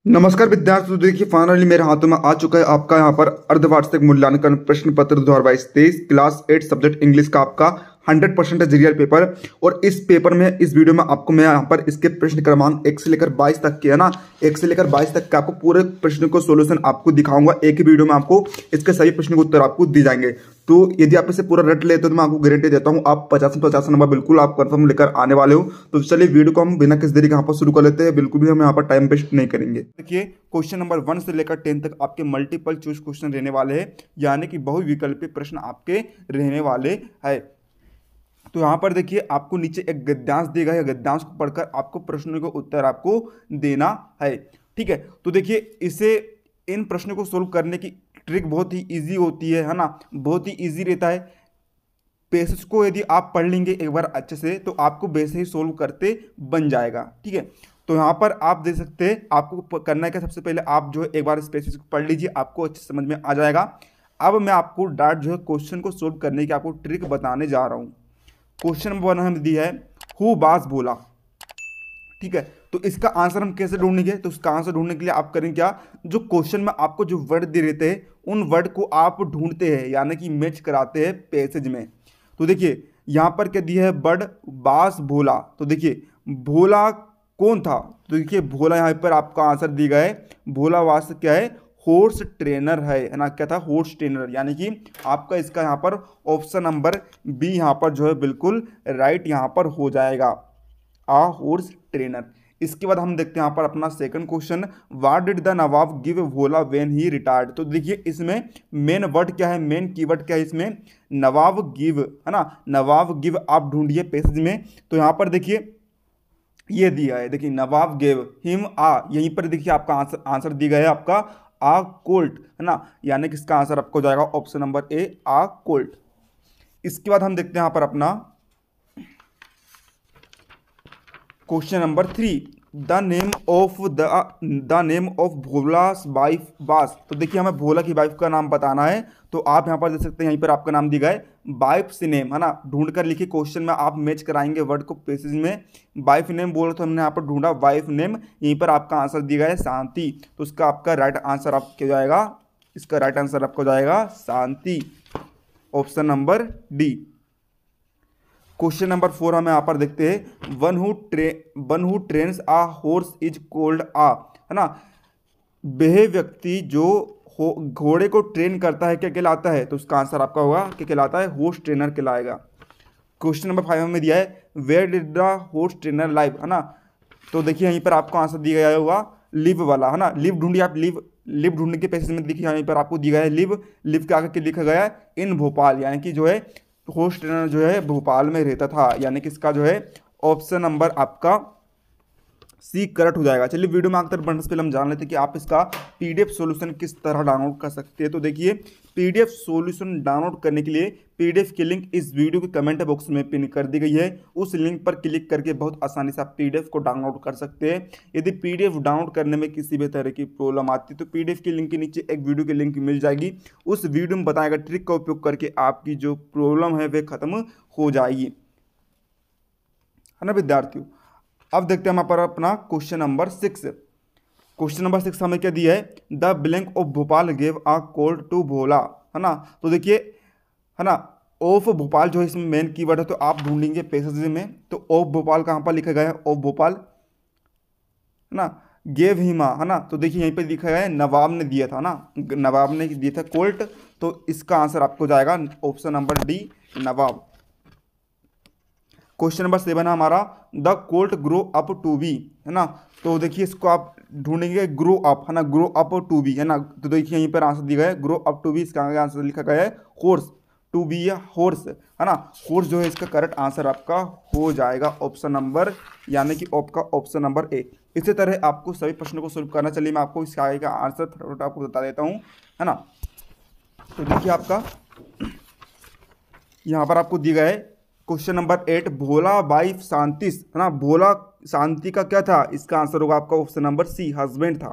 नमस्कार विद्यार्थियों, देखिए फाइनली मेरे हाथों में आ चुका है आपका यहाँ पर अर्धवार्षिक मूल्यांकन प्रश्न पत्र 2022-23 क्लास 8 सब्जेक्ट इंग्लिश का आपका 100% रियल पेपर। और इस पेपर में इस वीडियो में आपको मैं यहाँ पर इसके प्रश्न क्रमांक 1 से लेकर 22 तक के है ना, 1 से लेकर 22 तक के आपको पूरे प्रश्न को सोल्यूशन आपको दिखाऊंगा। एक ही वीडियो में आपको इसके सही प्रश्न के उत्तर आपको दी जाएंगे। तो यदि आप इसे पूरा रट लेते हो तो मैं आपको गारंटी देता हूं आप 50 नंबर बिल्कुल आप कंफर्म लेकर आने वाले हो। तो चलिए वीडियो को हम बिना किसी देरी के यहाँ पर शुरू कर लेते हैं। बिल्कुल भी हम यहाँ पर टाइम वेस्ट नहीं करेंगे। देखिए क्वेश्चन नंबर 1 से लेकर 10 तक आपके मल्टीपल चूज क्वेश्चन रहने वाले हैं, यानी कि बहुविकल्पीय प्रश्न आपके रहने वाले है। तो यहाँ पर देखिए आपको नीचे एक गद्यांश दिया गया है, गद्यांश को पढ़कर आपको प्रश्नों का उत्तर आपको देना है। ठीक है, तो देखिए इसे इन प्रश्नों को सोल्व करने की ट्रिक बहुत ही इजी होती है ना, बहुत ही इजी रहता है। बेसिस को यदि आप पढ़ लेंगे एक बार अच्छे से तो आपको वैसे ही सोल्व करते बन जाएगा। ठीक है, तो यहाँ पर आप देख सकते हैं आपको करना है क्या, सबसे पहले आप जो है एक बार इस बेसिस को पढ़ लीजिए, आपको अच्छे समझ में आ जाएगा। अब मैं आपको डायरेक्ट जो है क्वेश्चन को सोल्व करने की आपको ट्रिक बताने जा रहा हूँ। क्वेश्चन नंबर 1 हमें दिया है हु बास बोला। ठीक है, तो इसका आंसर हम कैसे ढूंढेंगे, तो उसका आंसर ढूंढने के लिए आप करेंगे क्या, जो क्वेश्चन में आपको जो वर्ड दे रहते हैं उन वर्ड को आप ढूंढते हैं, यानी कि मैच कराते हैं पैसेज में। तो देखिए यहाँ पर क्या दिया है, बर्ड बास भोला। तो देखिए भोला कौन था, तो देखिए भोला यहाँ पर आपका आंसर दिया गया है। भोला वास्तव क्या है, हॉर्स ट्रेनर है ना, क्या था, हॉर्स ट्रेनर, यानी कि आपका इसका यहाँ पर ऑप्शन नंबर बी यहाँ पर जो है बिल्कुल राइट यहाँ पर हो जाएगा, आ हॉर्स ट्रेनर। इसके बाद हम देखते हैं यहाँ पर अपना second question, what did the Nawab give Bhola when he retired. तो देखिए इसमें मेन वर्ड क्या है, मेन कीवर्ड क्या है इसमें, नवाब गिव है ना, नवाब गिव आप ढूंढिए पैसेज में। तो यहाँ पर देखिए ये दिया है, देखिए नवाब गिव हिम आ, यहीं पर देखिए आपका आंसर दिया गया है आपका आ कोल्ट है ना, यानी कि इसका आंसर आपको जाएगा option number A a colt. इसके बाद हम देखते हैं यहाँ पर अपना question number 3, the name of Bhola's wife was. तो देखिए हमें भोला की वाइफ का नाम बताना है, तो आप यहाँ पर देख सकते हैं यहीं पर आपका नाम दिया गया है वाइफ से नेम है ना, ढूंढ कर लिखिए। क्वेश्चन में आप मैच कराएंगे वर्ड को पैसेज में। वाइफ नेम बोलो तो हमने यहाँ पर ढूंढा वाइफ नेम, यहीं पर आपका आंसर दिया गया है शांति। तो उसका आपका राइट आंसर आपको जाएगा, इसका राइट आंसर आपको जाएगा Shanti, option number D. Question number 4 हम यहाँ पर देखते हैं, one who trains a horse is called a, है ना, वह व्यक्ति जो घोड़े को ट्रेन करता है क्या कहलाता है, तो उसका आंसर आपका होगा क्या कहलाता है, हॉर्स ट्रेनर कहलाएगा। क्वेश्चन नंबर 5 में दिया है where did the horse trainer live, है ना, तो देखिए यहीं पर आपको आंसर दिया गया होगा लिव वाला, है ना, लिव ढूंढिए आप, लिव ढूंढने के पैसेज में देखिए यहीं पर आपको दिया गया है लिव के आगे के लिखा गया है इन भोपाल, यानी कि जो है हॉर्स ट्रेनर जो है भोपाल में रहता था, यानी कि इसका जो है ऑप्शन नंबर आपका सी करेक्ट हो जाएगा। चलिए वीडियो में आगे तक बढ़ने से पहले हम जान लेते हैं कि आप इसका पीडीएफ सॉल्यूशन किस तरह डाउनलोड कर सकते हैं। तो देखिए पीडीएफ सॉल्यूशन डाउनलोड करने के लिए पीडीएफ की लिंक इस वीडियो के कमेंट बॉक्स में पिन कर दी गई है, उस लिंक पर क्लिक करके बहुत आसानी से आप पीडीएफ को डाउनलोड कर सकते हैं। यदि पीडीएफ डाउनलोड करने में किसी भी तरह की प्रॉब्लम आती है तो पीडीएफ की लिंक के नीचे एक वीडियो की लिंक मिल जाएगी, उस वीडियो में बताएगा ट्रिक का उपयोग करके आपकी जो प्रॉब्लम है वह खत्म हो जाएगी, है ना विद्यार्थियों। अब देखते हैं हम पर अपना क्वेश्चन नंबर 6। क्वेश्चन नंबर 6 हमें क्या दिया है, the blank of Bhopal gave a colt to Bhola, है ना, तो देखिए है ना, ऑफ भोपाल जो है इसमें मेन कीवर्ड है, तो आप ढूंढेंगे पैसेज में, तो ऑफ भोपाल कहाँ पर लिखा गया है, ऑफ भोपाल है ना, गेव हिमा, है ना, तो देखिए यहीं पे लिखा गया है नवाब ने दिया था ना, नवाब ने दिया था कोल्ट, तो इसका आंसर आपको जाएगा ऑप्शन नंबर डी नवाब। क्वेश्चन नंबर 7 है हमारा, the colt grow up to be, है ना, तो देखिए इसको आप ढूंढेंगे ग्रो अप, है ना, ग्रो अप टू बी, है ना, तो देखिए यहीं पर आंसर दिया गया है ग्रो अप टू बी, इसका आंसर लिखा गया है हॉर्स, टू बी या हॉर्स, है ना, हॉर्स जो है इसका करेक्ट आंसर आपका हो जाएगा ऑप्शन नंबर, यानी कि आपका ऑप्शन नंबर ए। इसी तरह आपको सभी प्रश्नों को सोल्व करना, चलिए मैं आपको इसका आगे का आंसर थोड़ा आपको बता देता हूँ, है ना। तो देखिए आपका यहाँ पर आपको दिया गया है क्वेश्चन नंबर 8, भोला वाइफ शांतिस, है ना, भोला शांति का क्या था, इसका आंसर होगा आपका ऑप्शन नंबर सी हस्बैंड था।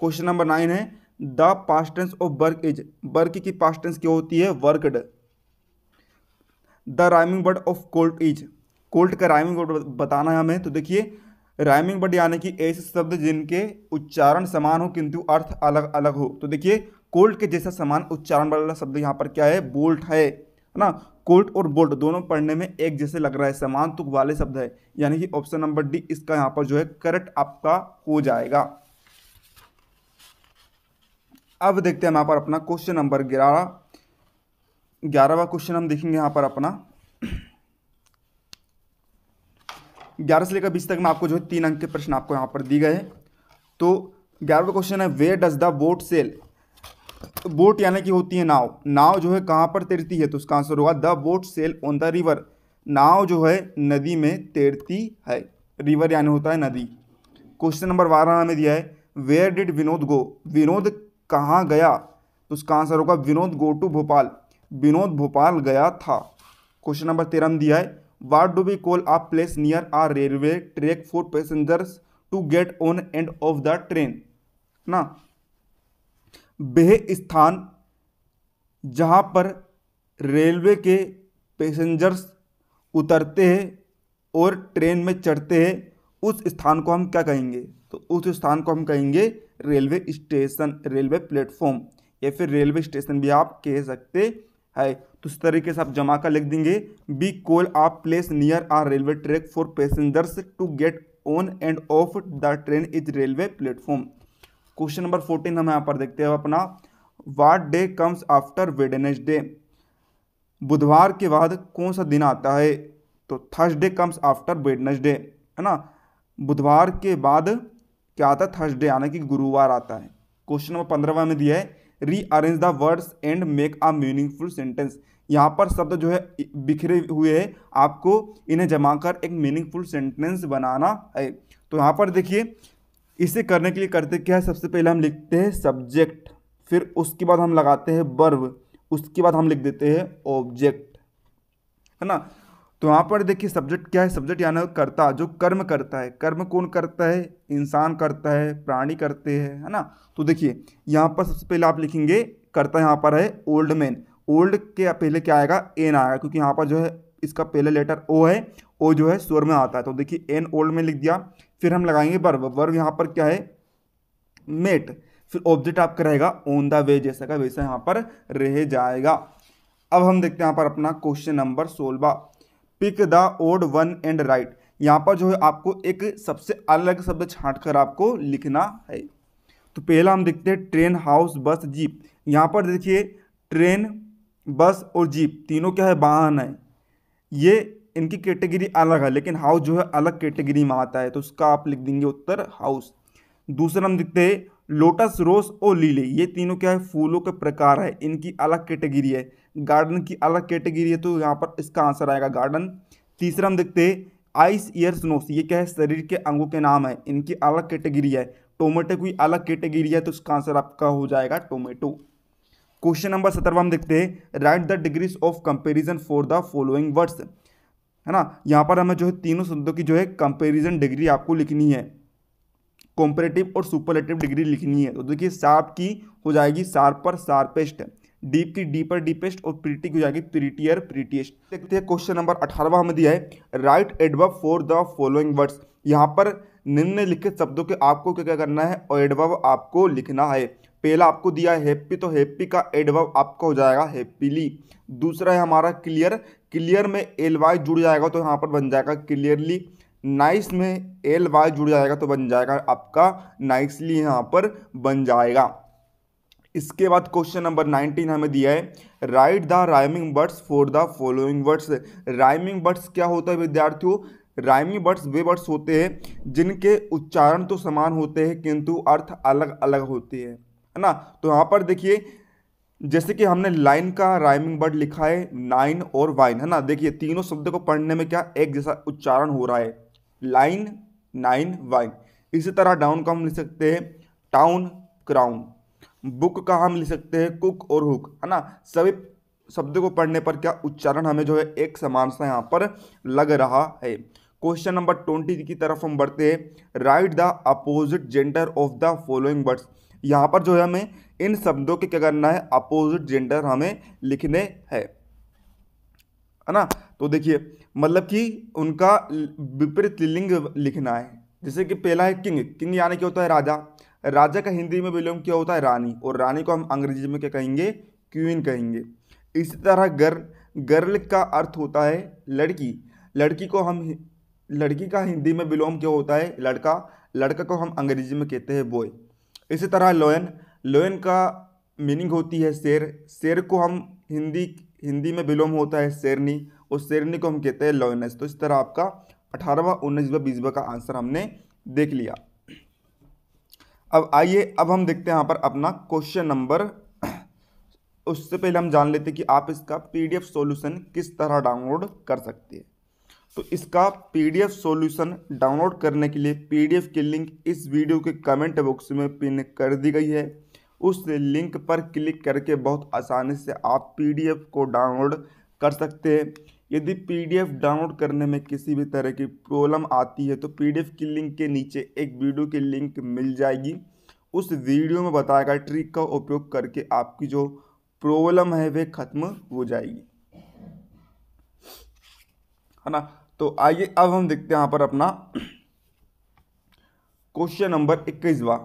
क्वेश्चन नंबर 9 है, the past tense of work is, work की पास्ट टेंस क्या होती है, worked. The rhyming word of colt is, colt का राइमिंग वर्ड बताना है हमें, तो देखिए राइमिंग वर्ड यानी कि ऐसे शब्द जिनके उच्चारण समान हो किंतु अर्थ अलग अलग हो। तो देखिए कोल्ट के जैसा समान उच्चारण वाला शब्द यहाँ पर क्या है, बोल्ट है ना। कोल्ट और बोल्ट दोनों पढ़ने में एक जैसे लग रहा है, समान तुक वाले शब्द है, यानी कि ऑप्शन नंबर डी इसका यहाँ पर जो है करेक्ट आपका हो जाएगा। अब देखते हैं यहाँ पर अपना क्वेश्चन नंबर 11वां क्वेश्चन हम देखेंगे यहाँ पर अपना 11 से लेकर 20 तक में आपको जो है 3 अंक के प्रश्न आपको यहाँ पर दी गए हैं। तो 11वां क्वेश्चन है where does the boat sail. Boat यानी कि होती है नाव, नाव जो है कहाँ पर तैरती है, तो उसका आंसर होगा the boat sail on the river. नाव जो है नदी में तैरती है, रिवर यानी होता है नदी। क्वेश्चन नंबर 12 हमें दिया है where did Vinod go. Vinod कहाँ गया, तो उसका आंसर होगा विनोद गो टू भोपाल। विनोद भोपाल गया था। क्वेश्चन नंबर 13 में दिया है what do we call a place near a railway track for passengers to get on and off the train ना। वह स्थान जहाँ पर रेलवे के पैसेंजर्स उतरते हैं और ट्रेन में चढ़ते हैं, उस स्थान को हम क्या कहेंगे, तो उस स्थान को हम कहेंगे रेलवे स्टेशन, रेलवे प्लेटफॉर्म या फिर रेलवे स्टेशन भी आप कह सकते हैं। तो इस तरीके से आप जमा कर लिख देंगे we call a place near a railway track for passengers to get on and off the train is railway platform. Question number 14 हम यहाँ पर देखते हैं अपना what day comes after Wednesday. बुधवार के बाद कौन सा दिन आता है, तो थर्सडे कम्स आफ्टर वेडनेसडे है ना। बुधवार के बाद क्या आता है, थर्सडे यानी कि गुरुवार आता है। क्वेश्चन नंबर 15 में दिया है rearrange the words and make a meaningful sentence. यहाँ पर शब्द जो है बिखरे हुए हैं, आपको इन्हें जमा कर एक मीनिंगफुल सेंटेंस बनाना है। तो यहाँ पर देखिए इसे करने के लिए करते क्या है, सबसे पहले हम लिखते हैं सब्जेक्ट, फिर उसके बाद हम लगाते हैं वर्ब, उसके बाद हम लिख देते हैं ऑब्जेक्ट, है ना। तो यहाँ पर देखिए सब्जेक्ट क्या है, सब्जेक्ट यानी कर्ता, जो कर्म करता है। कर्म कौन करता है, इंसान करता है, प्राणी करते हैं, है ना। तो देखिए यहाँ पर सबसे पहले आप लिखेंगे कर्ता, यहाँ पर है ओल्ड मैन। ओल्ड के पहले क्या आएगा, एन आएगा, क्योंकि यहाँ पर जो है इसका पहले लेटर ओ है, ओ जो है स्वर में आता है। तो देखिए एन ओल्ड में लिख दिया। फिर हम लगाएंगे वर्ब, वर्ब यहाँ पर क्या है मेट। फिर ऑब्जेक्ट आपका रहेगा ऑन द वे, जैसा का वैसा यहाँ पर रह जाएगा। अब हम देखते हैं यहाँ पर अपना question number 16 pick the odd one and write. यहाँ पर जो है आपको एक सबसे अलग शब्द छांट कर आपको लिखना है। तो पहला हम देखते हैं ट्रेन, हाउस, बस, जीप। यहाँ पर देखिए ट्रेन, बस और जीप तीनों क्या है, वाहन है। ये इनकी कैटेगरी अलग है, लेकिन हाउस जो है अलग कैटेगरी में आता है, तो उसका आप लिख देंगे उत्तर हाउस। दूसरा हम देखते हैं लोटस, रोज और लीली। ये तीनों क्या है, फूलों के प्रकार है, इनकी अलग कैटेगरी है। गार्डन की अलग कैटेगरी है, तो यहाँ पर इसका आंसर आएगा गार्डन। तीसरा हम देखते हैं आइस, ईयर्स, नोस। ये क्या है, शरीर के अंगों के नाम है, इनकी अलग कैटेगरी है। टोमेटो की अलग कैटेगरी है, तो इसका आंसर आपका हो जाएगा टोमेटो। क्वेश्चन नंबर 17 हम देखते हैं right the degrees of comparison for the following words, है ना। यहाँ पर हमें जो है तीनों शब्दों की जो है कंपेरिजन डिग्री आपको लिखनी है, कॉम्परेटिव और सुपरलेटिव डिग्री लिखनी है। तो देखिए शार्प की हो जाएगी शार्पर, शार्पेस्ट। डीप की डीपर, डीपेस्ट। और प्रीटी की हो जाएगी प्रीटियर, प्रीटिएस्ट। देखते हैं क्वेश्चन नंबर 18 हमें दिया है right adverb for the following words. यहाँ पर निम्नलिखित शब्दों के आपको क्या क्या करना है, और एडवर्ब आपको लिखना है। पहला आपको दिया है हैप्पी, तो हैप्पी का एडवर्ब आपका हो जाएगा हैप्पीली। दूसरा है हमारा क्लियर, क्लियर में एल वाई जुड़ जाएगा तो यहाँ पर बन जाएगा क्लियरली। नाइस में एल वाई जुड़ जाएगा तो बन जाएगा आपका नाइसली, यहाँ पर बन जाएगा। इसके बाद क्वेश्चन नंबर 19 हमें दिया है right the rhyming words for the following words. Rhyming words क्या होता है विद्यार्थियों, राइमिंग वर्ड्स वे वर्ड्स होते हैं जिनके उच्चारण तो समान होते हैं किंतु अर्थ अलग अलग होते हैं, है ना। तो यहाँ पर देखिए जैसे कि हमने लाइन का राइमिंग वर्ड लिखा है नाइन और वाइन, है ना। देखिए तीनों शब्दों को पढ़ने में क्या एक जैसा उच्चारण हो रहा है, लाइन, नाइन, वाइन। इसी तरह डाउन का हम लिख सकते हैं टाउन, क्राउन। बुक का हम लिख सकते हैं कुक और हुक, है ना। सभी शब्दों को पढ़ने पर क्या उच्चारण हमें जो है एक समान सा यहाँ पर लग रहा है। क्वेश्चन नंबर 20 की तरफ हम बढ़ते हैं right the opposite gender of the following words. यहाँ पर जो है हमें इन शब्दों के क्या करना है, अपोजिट जेंडर हमें लिखने है ना। तो देखिए मतलब कि उनका विपरीत लिंग लिखना है, जैसे कि पहला है किंग। किंग यानी क्या होता है? राजा। राजा का हिंदी में विलोम क्या होता है? रानी। और रानी को हम अंग्रेजी में क्या कहेंगे? क्वीन कहेंगे। इसी तरह गर्ल। गर्ल का अर्थ होता है लड़की। लड़की को हम लड़की का हिंदी में विलोम क्या होता है? लड़का। लड़का को हम अंग्रेजी में कहते हैं बॉय। इसी तरह लोयन। लोयन का मीनिंग होती है शेर। शेर को हम हिंदी हिंदी में विलोम होता है शेरनी, और शेरनी को हम कहते हैं लॉयनेस। तो इस तरह आपका 18वां, 19वां, 20वां का आंसर हमने देख लिया। अब आइए, अब हम देखते हैं यहाँ पर अपना क्वेश्चन नंबर। उससे पहले हम जान लेते हैं कि आप इसका पीडीएफ सॉल्यूशन किस तरह डाउनलोड कर सकते हैं। तो इसका पीडीएफ सॉल्यूशन डाउनलोड करने के लिए पीडीएफ की लिंक इस वीडियो के कमेंट बॉक्स में पिन कर दी गई है। उस लिंक पर क्लिक करके बहुत आसानी से आप पीडीएफ को डाउनलोड कर सकते हैं। यदि पीडीएफ डाउनलोड करने में किसी भी तरह की प्रॉब्लम आती है तो पीडीएफ की लिंक के नीचे एक वीडियो की लिंक मिल जाएगी। उस वीडियो में बताया गया ट्रिक का उपयोग करके आपकी जो प्रॉब्लम है वह खत्म हो जाएगी, है ना। तो आइए अब हम देखते हैं यहाँ पर अपना क्वेश्चन नंबर 21वां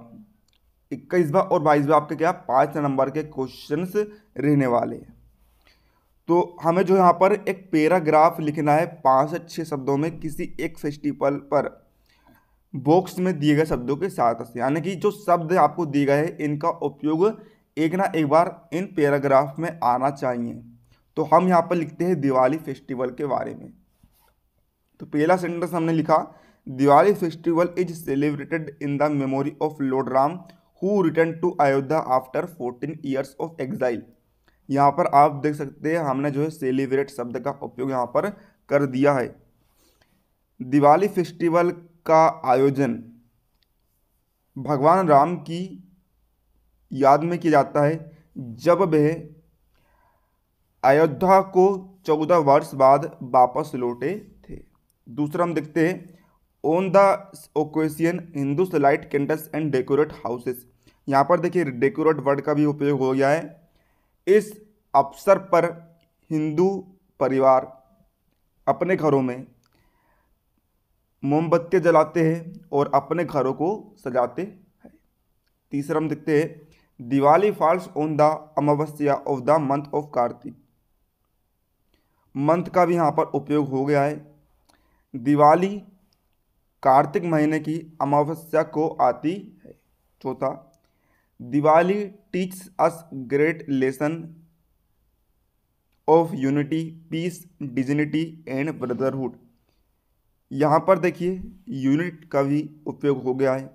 और 22वां आपके क्या 5 नंबर के क्वेश्चंस रहने वाले हैं। तो हमें जो यहाँ पर एक पैराग्राफ लिखना है 5 से 6 शब्दों में किसी एक फेस्टिवल पर बॉक्स में दिए गए शब्दों के साथ से, यानी कि जो शब्द आपको दिए गए हैं इनका उपयोग एक ना एक बार इन पैराग्राफ में आना चाहिए। तो हम यहाँ पर लिखते हैं दिवाली फेस्टिवल के बारे में। तो पहला सेंटेंस हमने लिखा, Diwali festival is celebrated in the memory of Lord Ram who return to Ayodhya after 14 years of exile. यहाँ पर आप देख सकते हैं हमने जो है सेलिब्रेट शब्द का उपयोग यहाँ पर कर दिया है। दिवाली फेस्टिवल का आयोजन भगवान राम की याद में किया जाता है जब वह अयोध्या को 14 वर्ष बाद वापस लौटे थे। दूसरा हम देखते हैं, on the occasion Hindus light candles and decorate houses. यहाँ पर देखिए डेकोरेट वर्ड का भी उपयोग हो गया है। इस अवसर पर हिंदू परिवार अपने घरों में मोमबत्ती जलाते हैं और अपने घरों को सजाते हैं। तीसरा हम देखते हैं, Diwali falls on the Amavasya of the month of Kartik. Month का भी यहाँ पर उपयोग हो गया है। दिवाली कार्तिक महीने की अमावस्या को आती है। चौथा, Diwali teaches us great lesson of unity, peace, dignity and brotherhood. यहाँ पर देखिए यूनिट का भी उपयोग हो गया है।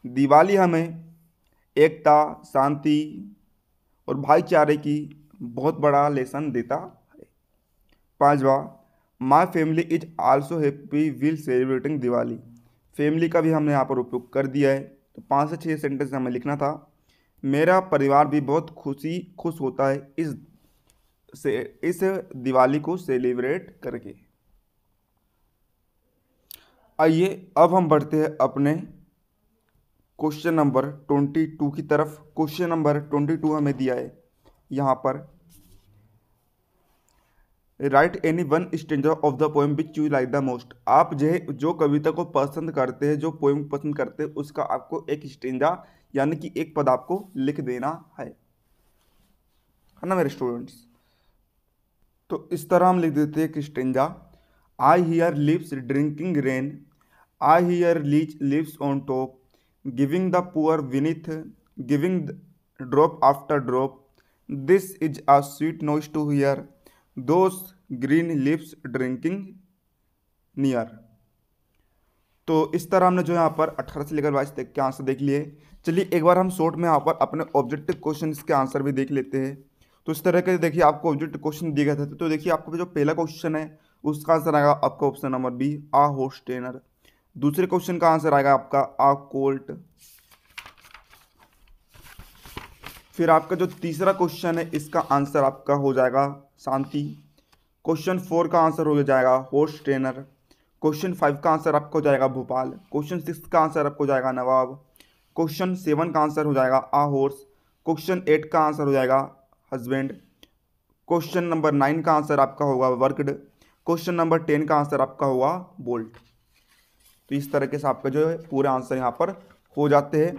दिवाली हमें एकता, शांति और भाईचारे की बहुत बड़ा लेसन देता है। पांचवा, my family is also happy will celebrating Diwali. Family का भी हमने यहाँ पर उपयोग कर दिया है। तो 5 से 6 सेंटेंस हमें लिखना था। मेरा परिवार भी बहुत खुश होता है इस दिवाली को सेलिब्रेट करके। आइए अब हम बढ़ते हैं अपने क्वेश्चन नंबर 22 की तरफ। क्वेश्चन नंबर 22 हमें दिया है यहाँ पर, right any one stanza of the poem which you like the most. आप जो कविता को पसंद करते हैं, जो पोएम पसंद करते हैं, उसका आपको एक स्टेंजा यानी कि एक पद आपको लिख देना है ना मेरे स्टूडेंट्स। तो इस तरह हम लिख देते हैं कि stanza, I hear leaves drinking rain, I hear rich leaves on top, giving the poor beneath, giving drop after drop, this is a sweet noise to hear, those green leaves drinking near. तो इस तरह हमने जो यहाँ पर 18 से लेकर 22 तक के आंसर देख लिए। चलिए एक बार हम शॉर्ट में यहाँ पर अपने ऑब्जेक्टिव क्वेश्चन के आंसर भी देख लेते हैं। तो इस तरह के देखिए आपको ऑब्जेक्टिव क्वेश्चन दिए गए थे। तो देखिए आपको जो पहला क्वेश्चन है उसका आंसर आएगा आपका ऑप्शन नंबर बी, आ होस्टेनर। दूसरे क्वेश्चन का आंसर आएगा आपका आ कोल्ट। फिर आपका जो तीसरा क्वेश्चन है इसका आंसर आपका हो जाएगा शांति। क्वेश्चन 4 का आंसर हो जाएगा होस्ट ट्रेनर। क्वेश्चन 5 का आंसर आपको हो जाएगा भोपाल। क्वेश्चन 6 का आंसर आपको हो जाएगा नवाब। क्वेश्चन 7 का आंसर हो जाएगा आ हॉर्स। क्वेश्चन 8 का आंसर हो जाएगा हस्बैंड। क्वेश्चन नंबर 9 का आंसर आपका होगा वर्कड। क्वेश्चन नंबर 10 का आंसर आपका होगा बोल्ट। तो इस तरीके से आपका जो है पूरे आंसर यहाँ पर हो जाते हैं।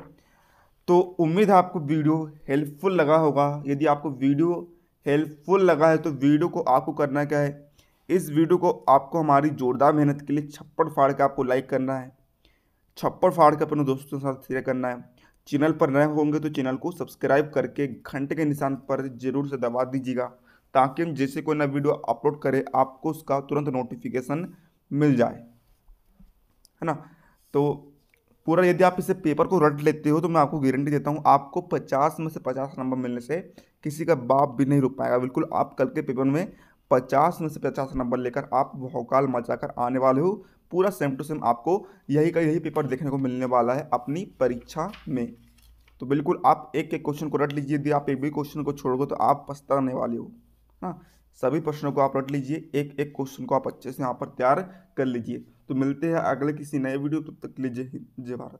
तो उम्मीद है आपको वीडियो हेल्पफुल लगा होगा। यदि आपको वीडियो हेल्पफुल लगा है तो वीडियो को आपको करना क्या है, इस वीडियो को आपको हमारी जोरदार मेहनत के लिए छप्पड़ फाड़ के आपको लाइक करना है, छप्पड़ फाड़ के अपने दोस्तों के साथ शेयर करना है। चैनल पर नए होंगे तो चैनल को सब्सक्राइब करके घंटे के निशान पर जरूर से दबा दीजिएगा, ताकि हम जैसे कोई नया वीडियो अपलोड करें आपको उसका तुरंत नोटिफिकेशन मिल जाए, है ना। तो पूरा यदि आप इसे पेपर को रट लेते हो तो मैं आपको गारंटी देता हूँ आपको 50 में से 50 नंबर मिलने से किसी का बाप भी नहीं रुक पाएगा। बिल्कुल आप कल के पेपर में 50 में से 50 नंबर लेकर आप भौकाल मचाकर आने वाले हो। पूरा सेम टू सेम आपको यही का यही पेपर देखने को मिलने वाला है अपनी परीक्षा में। तो बिल्कुल आप एक एक क्वेश्चन को रट लीजिए। यदि आप एक भी क्वेश्चन को छोड़ोगे तो आप पछताने वाले हो। हाँ, सभी प्रश्नों को आप रट लीजिए, एक एक क्वेश्चन को आप अच्छे से यहाँ पर तैयार कर लीजिए। तो मिलते हैं अगले किसी नए वीडियो, तब तक लीजिए जय भारत।